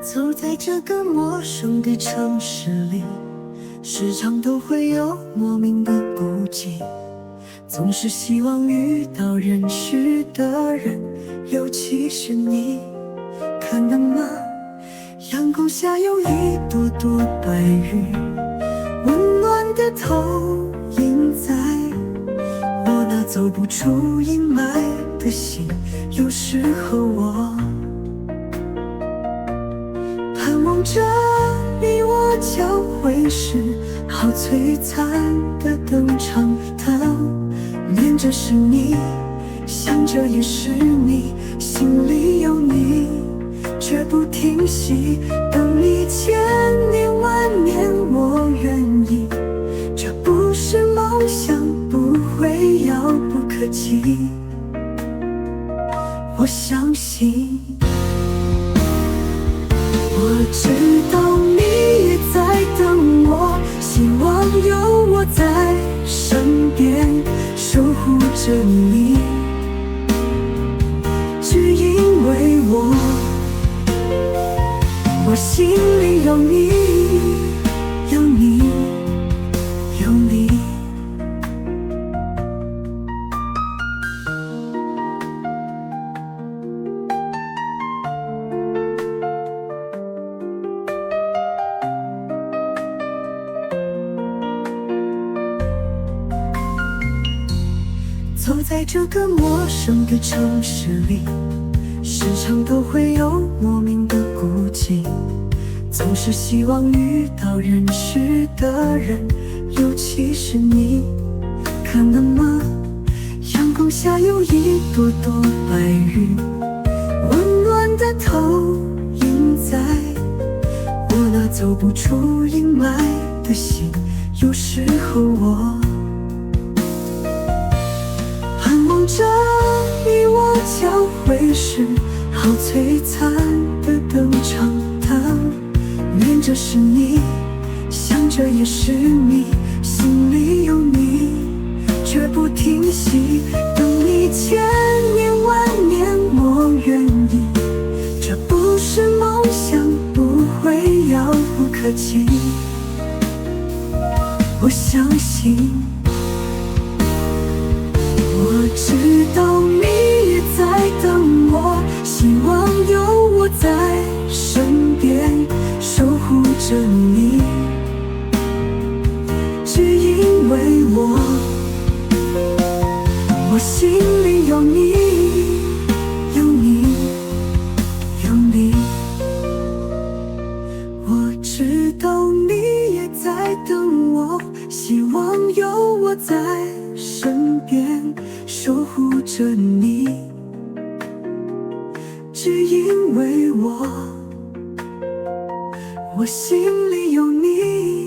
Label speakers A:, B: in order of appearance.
A: 走在这个陌生的城市里，时常都会有莫名的孤寂，总是希望遇到认识的人，尤其是你。看到吗？阳光下有一朵朵白云，温暖的投影在我那走不出阴霾的心。有时候我盼望着你我交汇时，好璀璨的登场灯，念着是你，想着也是你，心里有你，绝不停息。等你千年万年，我愿意。这不是梦想，不会遥不可及。我相信，我知道你也在等我，希望有我在身边守护着你，只因为我心里有你，有你，有你。走在这个陌生的城市里，时常都会有莫名的孤寂，总是希望遇到认识的人，尤其是你。看了吗？阳光下有一朵朵白云，温暖的投影在我那走不出阴霾的心。有时候我盼望着你我交汇时，好璀璨的登场灯，念着是你，想着也是你，心里有你，绝不停息。等你千年万年，我愿意。这不是梦想，不会遥不可及。我相信，我知道你也在等我，希望有我在身边守护着你，只因为我心里有你，有你，有你。我知道你也在等我，希望有我在身边守护着你，只因为我心里有你。